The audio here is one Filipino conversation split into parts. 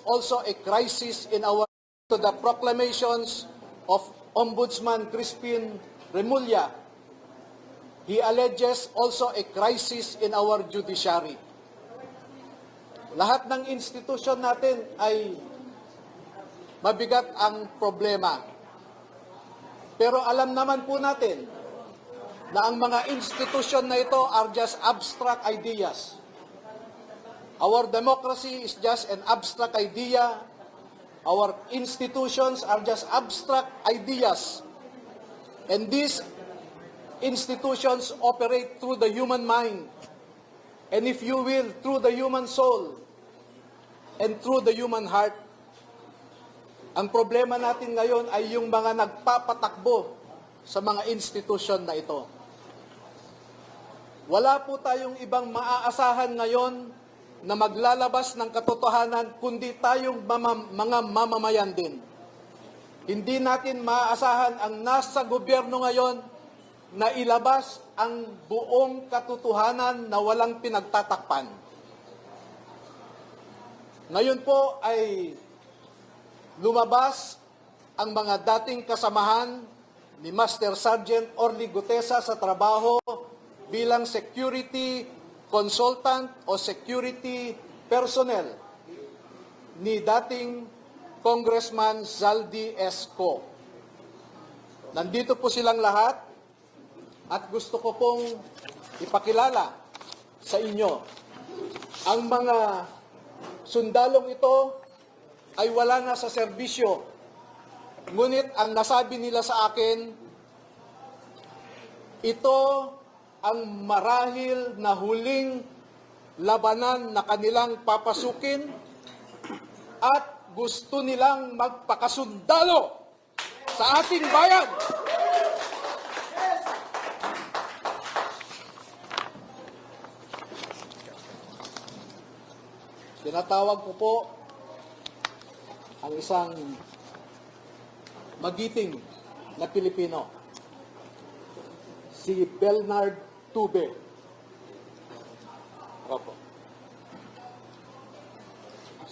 also a crisis in our to the proclamations of Ombudsman Crispin Remulla. He alleges also a crisis in our judiciary. Lahat ng institusyon natin ay mabigat ang problema. Pero alam naman po natin na ang mga institusyon na ito are just abstract ideas. Our democracy is just an abstract idea. Our institutions are just abstract ideas. And these institutions operate through the human mind. And if you will, through the human soul and through the human heart. Ang problema natin ngayon ay yung mga nagpapatakbo sa mga institusyon na ito. Wala po tayong ibang maaasahan ngayon na maglalabas ng katotohanan kundi tayong mga mamamayan din. Hindi natin maaasahan ang nasa gobyerno ngayon na ilabas ang buong katotohanan na walang pinagtatakpan. Ngayon po ay lumabas ang mga dating kasamahan ni Master Sergeant Orly Gutesa sa trabaho bilang security consultant o security personnel ni dating Congressman Zaldi Esco. Nandito po silang lahat at gusto ko pong ipakilala sa inyo. Ang mga sundalong ito ay wala na sa serbisyo. Ngunit ang nasabi nila sa akin, ito ang marahil na huling labanan na kanilang papasukin at gusto nilang magpakasundalo sa ating bayan. Tinatawag ko po ang isang magiting na Pilipino, si Bernard Tube. Opo.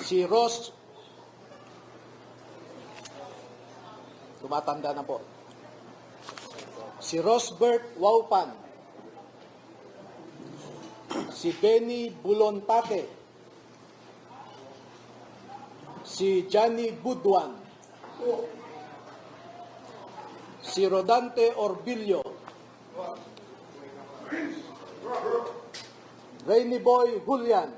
Si Ross, tumatanda na po. Si Rosbert Waupan. Si Benny Bulontate. Si Johnny Buduan. Si Rodante Orbillo. Rainy Boy Julian.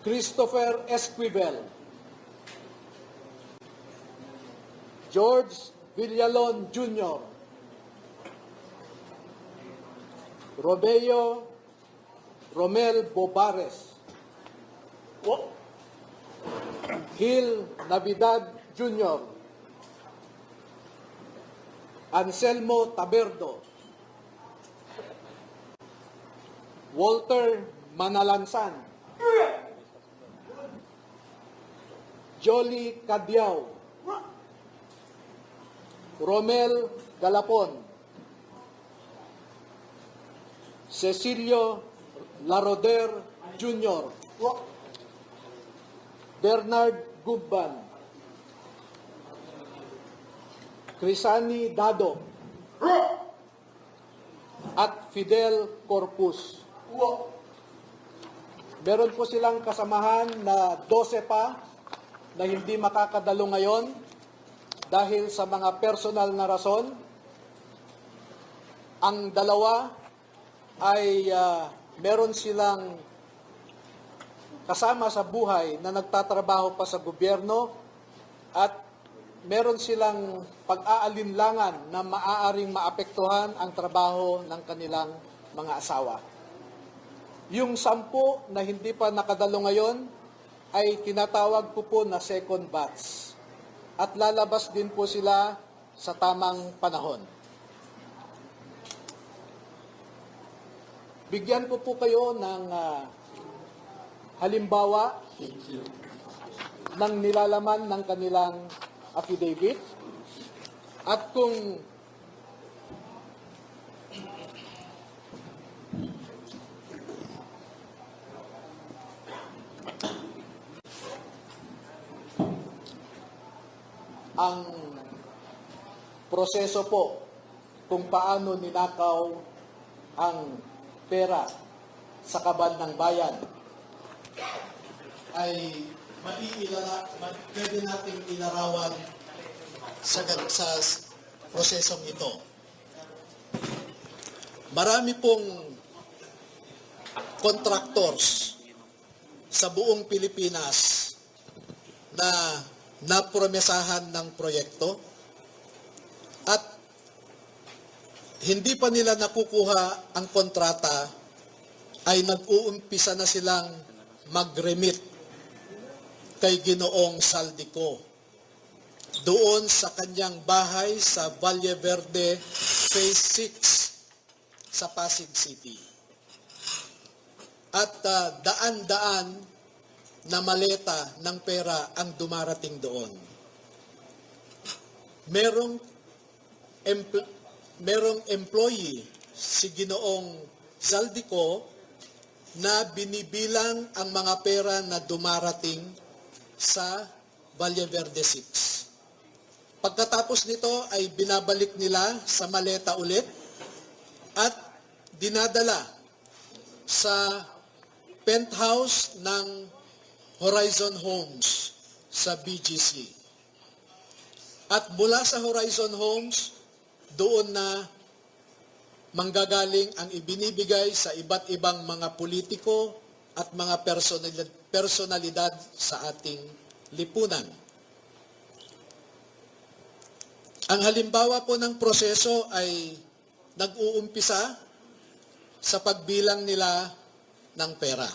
Christopher Esquivel. George Villalon Jr. Romel Bobares. Gil Navidad Jr. Anselmo Taberdo. Walter Manalansan. Jolly Cadiao. Romel Galapon. Cecilio Laroder Jr. Bernard Gubban. Crisani Dado. At Fidel Corpus. Meron po silang kasamahan na 12 pa na hindi makakadalo ngayon dahil sa mga personal na rason. Ang dalawa ay meron silang kasama sa buhay na nagtatrabaho pa sa gobyerno at meron silang pag-aalinlangan na maaaring maapektuhan ang trabaho ng kanilang mga asawa. Yung 10 na hindi pa nakadalo ngayon ay tinatawag ko po na second batch at lalabas din po sila sa tamang panahon. Bigyan ko po kayo ng halimbawa ng nilalaman ng kanilang affidavit at kung ang proseso po kung paano ninakaw ang pera sa kaban ng bayan ay pwede nating ilarawan sa prosesong ito. Marami pong contractors sa buong Pilipinas na napromesahan ng proyekto at hindi pa nila nakukuha ang kontrata ay nag-uumpisa na silang mag-remit kay Ginoong Saldico doon sa kanyang bahay sa Valle Verde Phase 6 sa Pasig City. At daan-daan na maleta ng pera ang dumarating doon. Merong employee si Ginoong Saldico na binibilang ang mga pera na dumarating sa Valle Verde 6. Pagkatapos nito ay binabalik nila sa maleta ulit at dinadala sa penthouse ng Horizon Homes sa BGC. At mula sa Horizon Homes, doon na manggagaling ang ibinibigay sa iba't ibang mga politiko at mga personalidad sa ating lipunan. Ang halimbawa po ng proseso ay nag-uumpisa sa pagbilang nila ng pera.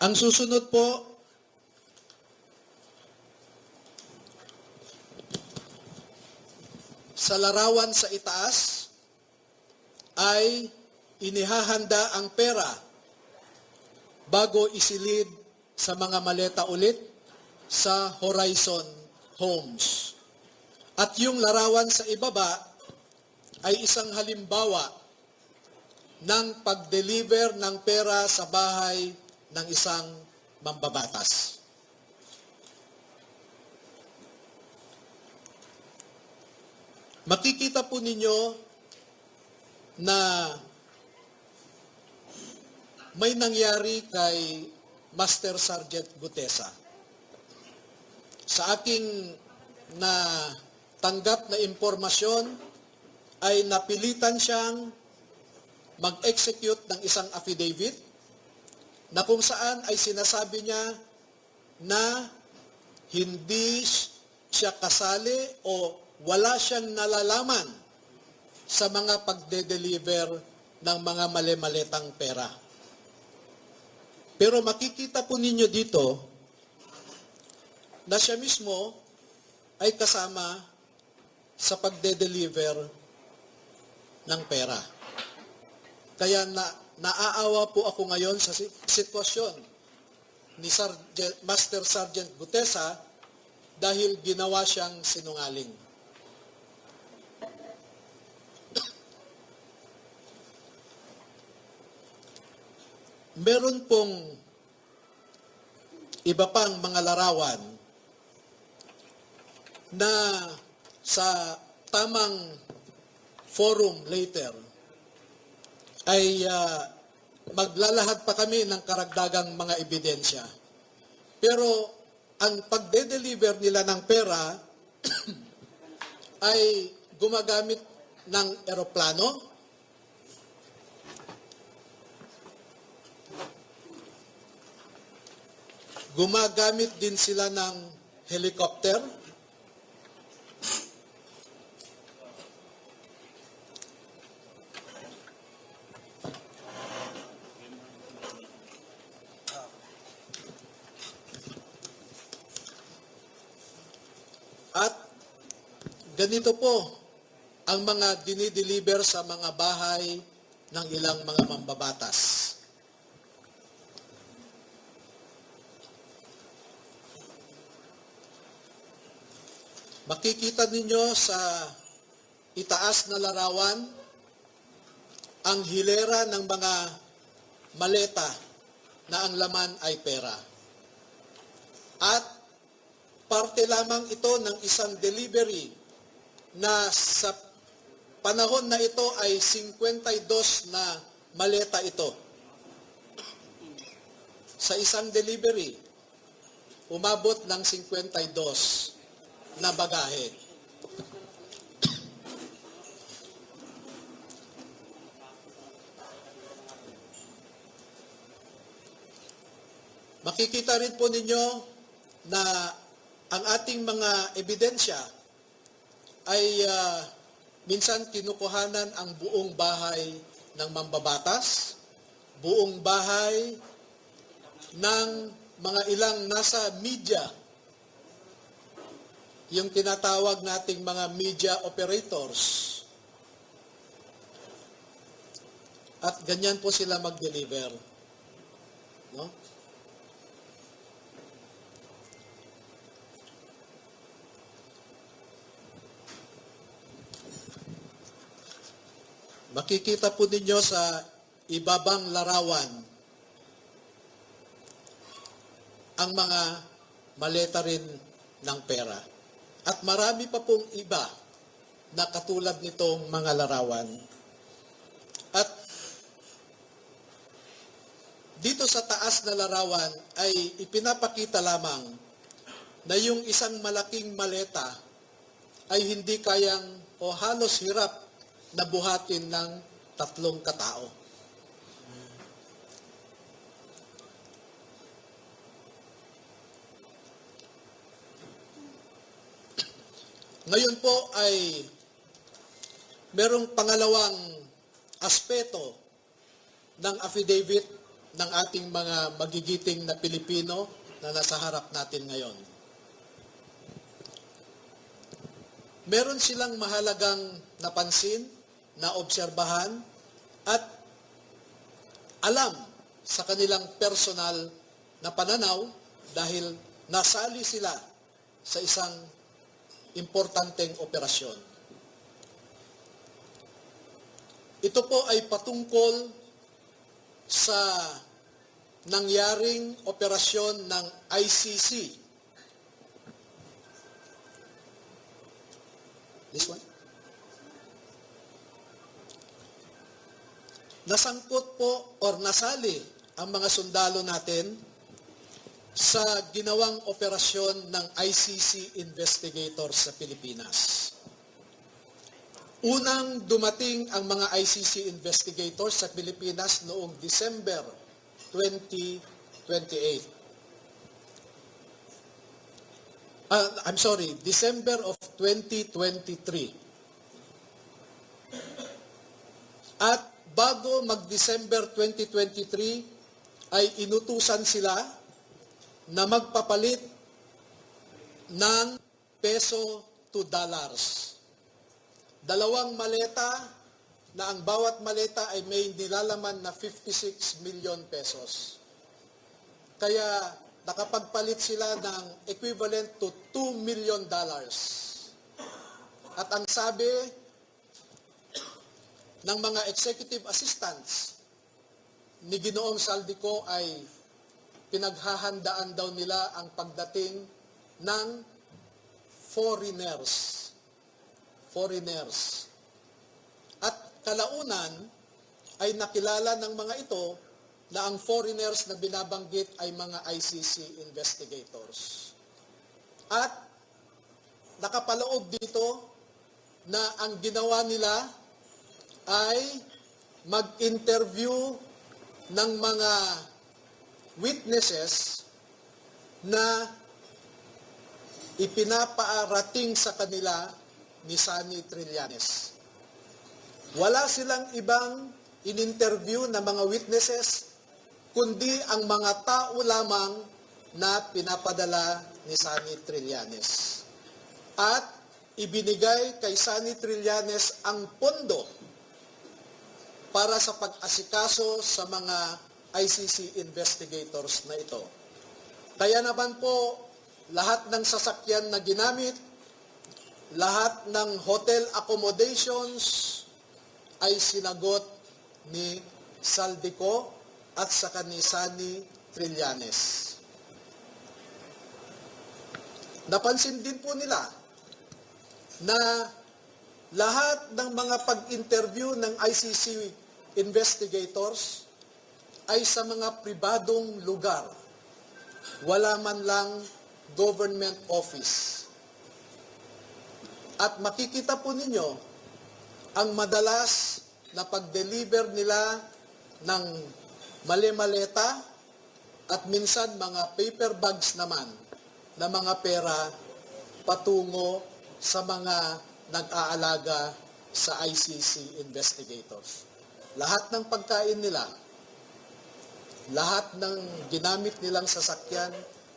Ang susunod po sa larawan sa itaas ay inihahanda ang pera bago isilid sa mga maleta ulit sa Horizon Homes. At yung larawan sa ibaba ay isang halimbawa ng pag-deliver ng pera sa bahay ng isang mambabatas. Makikita po ninyo na may nangyari kay Master Sergeant Gutesa. Sa aking tanggap na impormasyon ay napilitan siyang mag-execute ng isang affidavit na kung saan ay sinasabi niya na hindi siya kasali o wala siyang nalalaman sa mga pagde-deliver ng mga mali-maletang pera. Pero makikita po ninyo dito na siya mismo ay kasama sa pagde-deliver ng pera. Kaya naaawa po ako ngayon sa sitwasyon ni Master Sergeant Gutesa dahil ginawa siyang sinungaling. Meron pong iba pang mga larawan na sa tamang forum later ay maglalahad pa kami ng karagdagang mga ebidensya. Pero ang pagde-deliver nila ng pera ay gumagamit ng eroplano, gumagamit din sila ng helicopter, at ganito po ang mga dinideliver sa mga bahay ng ilang mga mambabatas. Makikita ninyo sa itaas na larawan ang hilera ng mga maleta na ang laman ay pera. at parte lamang ito ng isang delivery na sa panahon na ito ay 52 na maleta ito. Sa isang delivery, umabot ng 52 na bagahe. Makikita rin po ninyo na ang ating mga ebidensya ay minsan kinukuhanan ang buong bahay ng mambabatas, buong bahay ng mga ilang nasa media, yung tinatawag nating mga media operators. At ganyan po sila mag-deliver. No? Makikita po ninyo sa ibabang larawan ang mga maleta rin ng pera. At marami pa pong iba na katulad nitong mga larawan. At dito sa taas na larawan ay ipinapakita lamang na yung isang malaking maleta ay hindi kayang o halos hirap na buhatin ng 3 katao. Ngayon po ay merong pangalawang aspeto ng affidavit ng ating mga magigiting na Pilipino na nasa harap natin ngayon. Meron silang mahalagang napansin, naobserbahan, at alam sa kanilang personal na pananaw dahil nasali sila sa isang importanteng operasyon. Ito po ay patungkol sa nangyaring operasyon ng ICC. This one. Nasangkot po or nasali ang mga sundalo natin sa ginawang operasyon ng ICC investigators sa Pilipinas. Unang dumating ang mga ICC investigators sa Pilipinas noong December 2028. December of 2023. At bago mag-December 2023, ay inutusan sila na magpapalit ng peso to dollars. 2 maleta na ang bawat maleta ay may nilalaman na 56 million pesos. Kaya nakapagpalit sila ng equivalent to $2 million. At ang sabi ng mga executive assistants ni Ginoong Saldico ay pinaghahandaan daw nila ang pagdating ng foreigners. At kalaunan ay nakilala ng mga ito na ang foreigners na binabanggit ay mga ICC investigators. At nakapaloob dito na ang ginawa nila ay mag-interview ng mga witnesses na ipinapaarating sa kanila ni Sunny Trillanes. Wala silang ibang in-interview na mga witnesses, kundi ang mga tao lamang na pinapadala ni Sunny Trillanes. At ibinigay kay Sunny Trillanes ang pondo para sa pag-asikaso sa mga ICC investigators na ito. Kaya naman po, lahat ng sasakyan na ginamit, lahat ng hotel accommodations ay sinagot ni Saldico at saka ni Sunny Trillanes. Napansin din po nila na lahat ng mga pag-interview ng ICC investigators ay sa mga pribadong lugar. Wala man lang government office. At makikita po ninyo ang madalas na pag-deliver nila ng mali-maleta at minsan mga paper bags naman na mga pera patungo sa mga nag-aalaga sa ICC investigators. Lahat ng pagkain nila, lahat ng ginamit nilang sasakyan,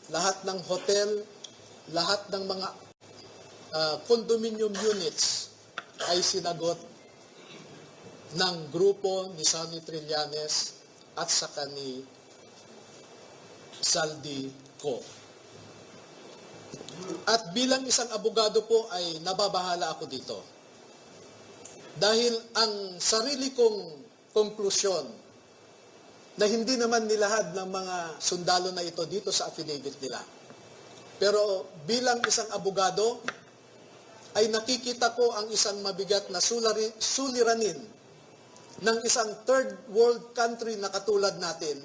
lahat ng hotel, lahat ng mga condominium units ay sinagot ng grupo ni Sonny Trillanes at saka ni Saldi Co. At bilang isang abogado po ay nababahala ako dito. Dahil ang sarili kong konklusyon na hindi naman nilahad ng mga sundalo na ito dito sa affidavit nila. Pero bilang isang abogado, ay nakikita ko ang isang mabigat na suliranin ng isang third world country na katulad natin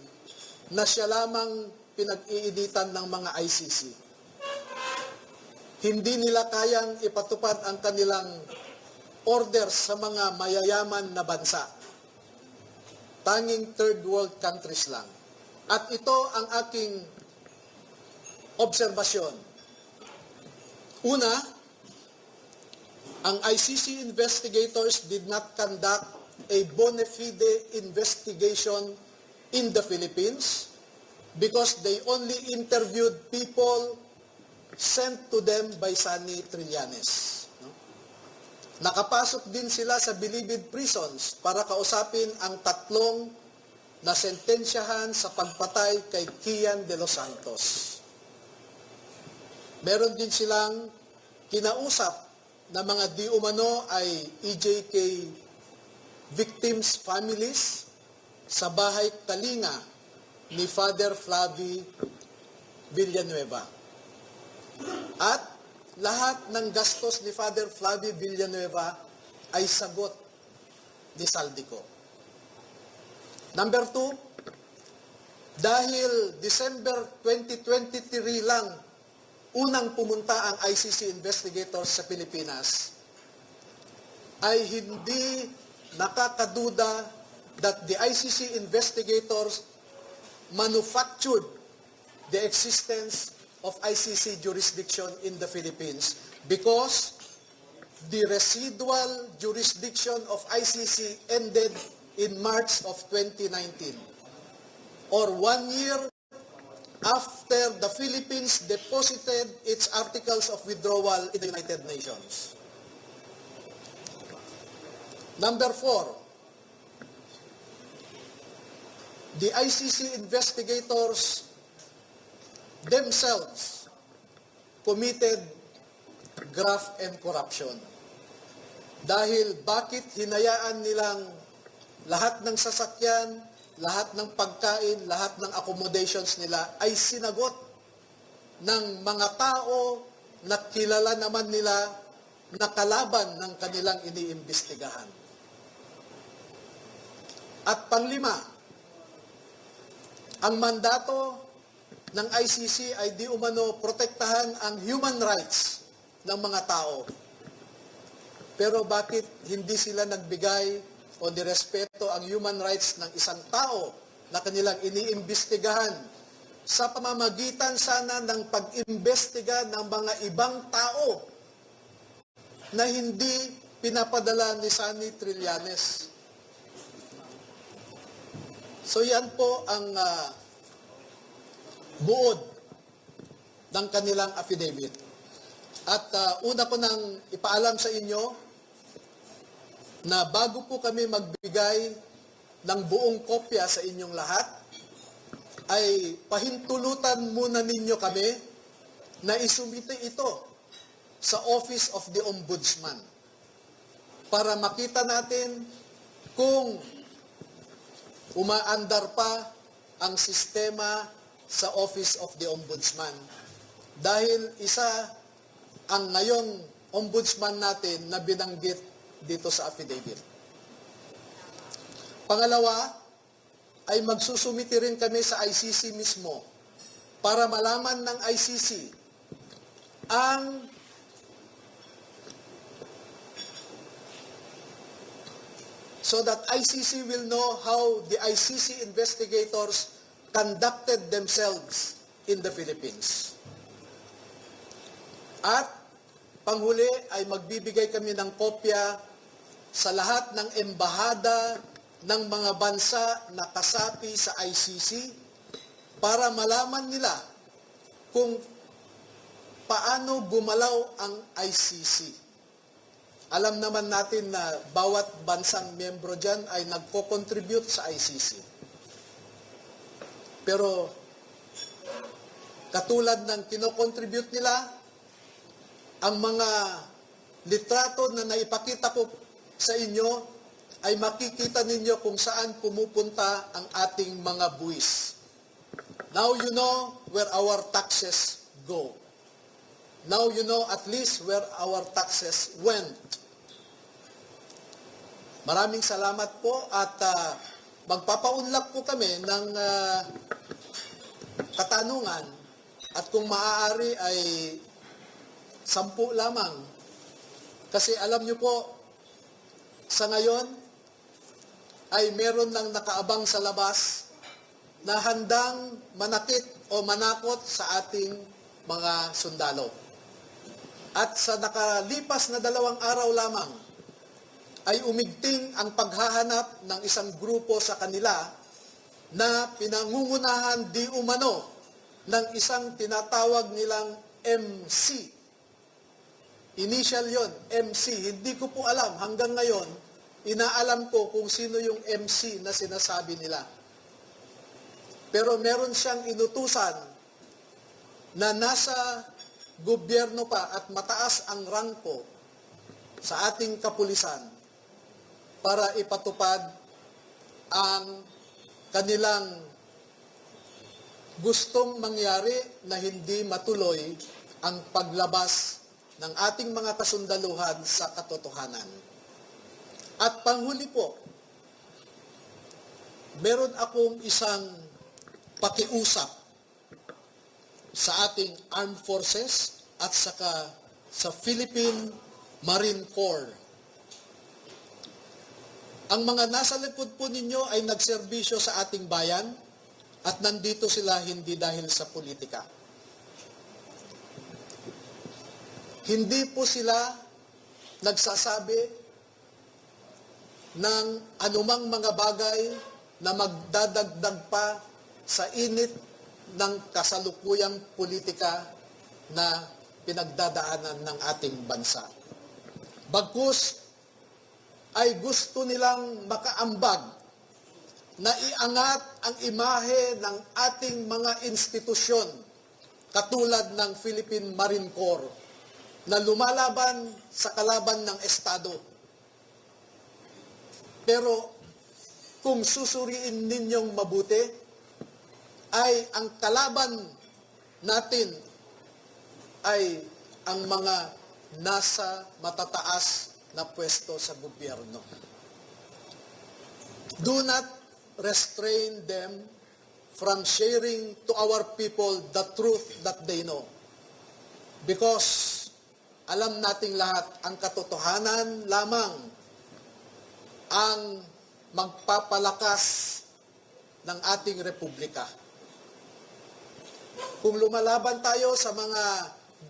na siya lamang pinag-iinitan ng mga ICC. Hindi nila kayang ipatupad ang kanilang orders sa mga mayayaman na bansa. Tanging third world countries lang. At ito ang aking obserbasyon. Una, ang ICC investigators did not conduct a bona fide investigation in the Philippines because they only interviewed people sent to them by Sonny Trillanes. Nakapasok din sila sa bilibid prisons para kausapin ang tatlong na sentensyahan sa pagpatay kay Kian de los Santos. Meron din silang kinausap na mga di umano ay EJK victims' families sa bahay Kalinga ni Father Flavie Villanueva. At lahat ng gastos ni Father Flavie Villanueva ay sagot ni Saldico. Number 2, dahil December 2023 lang unang pumunta ang ICC investigators sa Pilipinas, ay hindi nakakaduda that the ICC investigators manufactured the existence of ICC jurisdiction in the Philippines because the residual jurisdiction of ICC ended in March of 2019, or 1 year after the Philippines deposited its articles of withdrawal in the United Nations. Number 4, the ICC investigators themselves committed graft and corruption. Dahil bakit hinayaan nilang lahat ng sasakyan, lahat ng pagkain, lahat ng accommodations nila ay sinagot ng mga tao na kilala naman nila na kalaban ng kanilang iniimbestigahan. At panglima, ang mandato ng ICC ay di umano protektahan ang human rights ng mga tao. Pero bakit hindi sila nagbigay o nirespeto ang human rights ng isang tao na kanilang iniimbestigahan sa pamamagitan sana ng pag-imbestiga ng mga ibang tao na hindi pinapadala ni Sonny Trillanes? So yan po ang buod ng kanilang affidavit. At una ko nang ipaalam sa inyo na bago po kami magbigay ng buong kopya sa inyong lahat, ay pahintulutan muna ninyo kami na isumite ito sa Office of the Ombudsman para makita natin kung umaandar pa ang sistema sa Office of the Ombudsman. dahil isa ang ngayong ombudsman natin na binanggit dito sa affidavit. Pangalawa, ay magsusumiti rin kami sa ICC mismo para malaman ng ICC ang so that ICC will know how the ICC investigators conducted themselves in the Philippines. At panghuli ay magbibigay kami ng kopya sa lahat ng embahada ng mga bansa na kasapi sa ICC para malaman nila kung paano gumalaw ang ICC. Alam naman natin na bawat bansang miyembro dyan ay nagko-contribute sa ICC. Pero katulad ng kino-contribute nila, ang mga litrato na naipakita ko sa inyo ay makikita ninyo kung saan pumupunta ang ating mga buwis. Now you know where our taxes go. Now you know at least where our taxes went. Maraming salamat po at magpapaunlak po kami ng katanungan at kung maaari ay 10 lamang. Kasi alam nyo po, sa ngayon ay meron lang nakaabang sa labas na handang manakit o manakot sa ating mga sundalo. At sa nakalipas na 2 araw lamang, ay umigting ang paghahanap ng isang grupo sa kanila na pinangungunahan di umano ng isang tinatawag nilang MC. Initial yon, MC. Hindi ko po alam hanggang ngayon, inaalam ko kung sino yung MC na sinasabi nila. Pero meron siyang inutusan na nasa gobyerno pa at mataas ang rangko sa ating kapulisan para ipatupad ang kanilang gustong mangyari na hindi matuloy ang paglabas ng ating mga kasundaluhan sa katotohanan. At panghuli po, meron akong isang pakiusap sa ating armed forces at saka sa Philippine Marine Corps. Ang mga nasa likod po ninyo ay nagserbisyo sa ating bayan at nandito sila hindi dahil sa politika. Hindi po sila nagsasabi ng anumang mga bagay na magdadagdag pa sa init ng kasalukuyang politika na pinagdadaanan ng ating bansa. Bagkus ay gusto nilang makaambag na iangat ang imahe ng ating mga institusyon katulad ng Philippine Marine Corps na lumalaban sa kalaban ng Estado. Pero kung susuriin ninyong mabuti, ay ang kalaban natin ay ang mga nasa matataas na pwesto sa gobyerno. Do not restrain them from sharing to our people the truth that they know. Because alam nating lahat, ang katotohanan lamang ang magpapalakas ng ating republika. Kung lumalaban tayo sa mga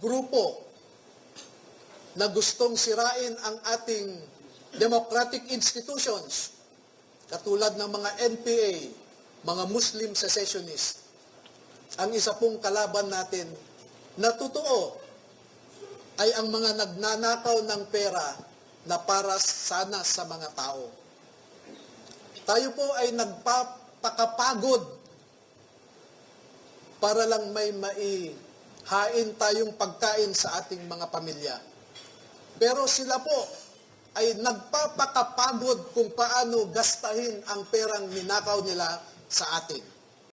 grupo na gustong sirain ang ating democratic institutions, katulad ng mga NPA, mga Muslim secessionists, ang isa pong kalaban natin na totoo ay ang mga nagnanakaw ng pera na para sana sa mga tao. Tayo po ay nagpapakapagod para lang may maihain tayong pagkain sa ating mga pamilya. Pero sila po ay nagpapakapagod kung paano gastahin ang perang ninakaw nila sa atin.